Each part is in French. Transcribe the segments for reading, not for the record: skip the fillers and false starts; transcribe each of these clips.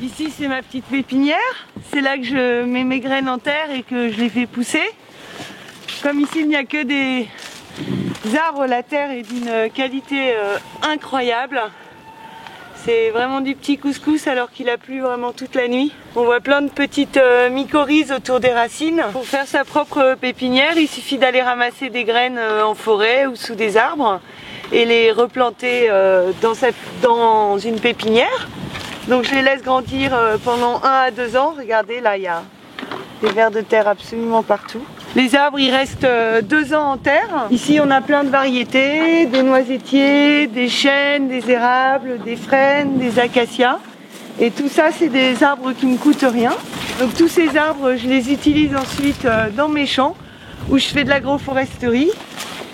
Ici c'est ma petite pépinière, c'est là que je mets mes graines en terre et que je les fais pousser. Comme ici il n'y a que des arbres, la terre est d'une qualité incroyable. C'est vraiment du petit couscous alors qu'il a plu vraiment toute la nuit. On voit plein de petites mycorhizes autour des racines. Pour faire sa propre pépinière, il suffit d'aller ramasser des graines en forêt ou sous des arbres et les replanter dans une pépinière. Donc je les laisse grandir pendant 1 à 2 ans. Regardez, là il y a des vers de terre absolument partout. Les arbres ils restent 2 ans en terre. Ici on a plein de variétés, des noisetiers, des chênes, des érables, des frênes, des acacias. Et tout ça c'est des arbres qui ne coûtent rien. Donc tous ces arbres je les utilise ensuite dans mes champs où je fais de l'agroforesterie.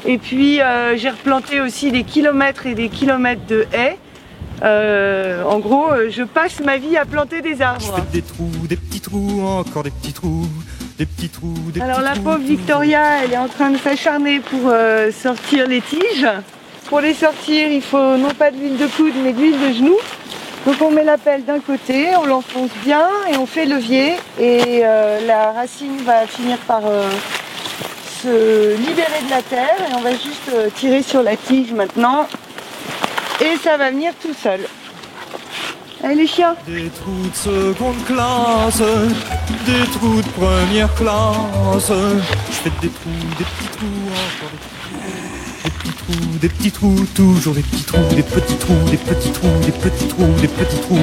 Et puis j'ai replanté aussi des kilomètres et des kilomètres de haies. En gros, je passe ma vie à planter des arbres. Je fais des trous, des petits trous, encore des petits trous, des petits trous, des Alors petits la trous. pauvre Victoria, elle est en train de s'acharner pour sortir les tiges. Pour les sortir, il faut non pas de l'huile de coude, mais de l'huile de genou. Donc on met la pelle d'un côté, on l'enfonce bien et on fait levier. Et la racine va finir par se libérer de la terre. Et on va juste tirer sur la tige maintenant. Et ça va venir tout seul. Allez les chiens. Des trous de seconde classe, des trous de première classe. Je fais des trous, des petits trous, encore des petits trous, des petits trous, toujours des petits trous, des petits trous, des petits trous, des petits trous, des petits trous.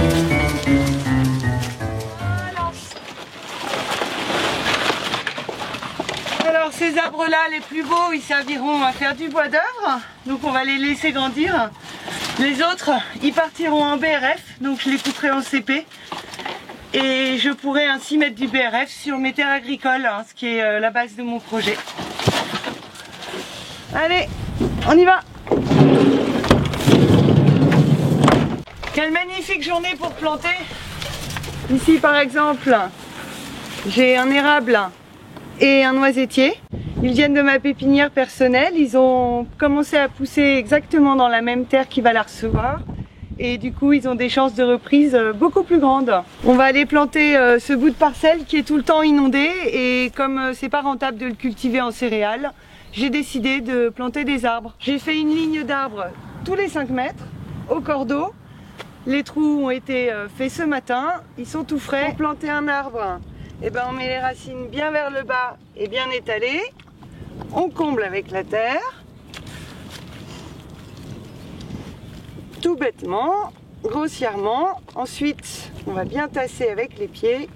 Alors ces arbres-là, les plus beaux, ils serviront à faire du bois d'œuvre. Donc on va les laisser grandir. Les autres, ils partiront en BRF, donc je les couperai en CP. Et je pourrai ainsi mettre du BRF sur mes terres agricoles, hein, ce qui est la base de mon projet. Allez, on y va! Quelle magnifique journée pour planter! Ici par exemple, j'ai un érable et un noisetier. Ils viennent de ma pépinière personnelle, ils ont commencé à pousser exactement dans la même terre qui va la recevoir et du coup ils ont des chances de reprise beaucoup plus grandes. On va aller planter ce bout de parcelle qui est tout le temps inondé et comme c'est pas rentable de le cultiver en céréales, j'ai décidé de planter des arbres. J'ai fait une ligne d'arbres tous les 5 mètres au cordeau. Les trous ont été faits ce matin, ils sont tout frais. Pour planter un arbre, eh ben, on met les racines bien vers le bas et bien étalées. On comble avec la terre, tout bêtement, grossièrement. Ensuite, on va bien tasser avec les pieds.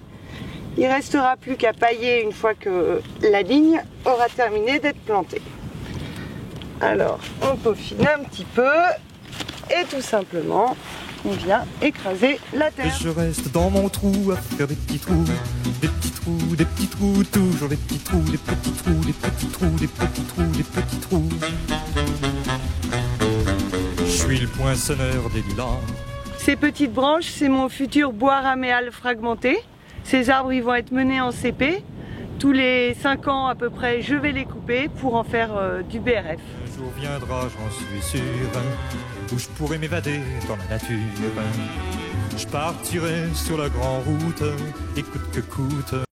Il ne restera plus qu'à pailler une fois que la ligne aura terminé d'être plantée. Alors, on peaufine un petit peu et tout simplement, on vient écraser la terre. Et je reste dans mon trou à faire des petits trous, des petits trous, des petits trous, toujours des petits trous, des petits trous, des petits trous, des petits trous, des petits trous. Je suis le poinçonneur des lilas. Ces petites branches, c'est mon futur bois raméal fragmenté. Ces arbres, ils vont être menés en CP. Tous les 5 ans à peu près, je vais les couper pour en faire du BRF. Un jour viendra, j'en suis sûr, où je pourrai m'évader dans la nature. Je partirai sur la grande route, et coûte que coûte.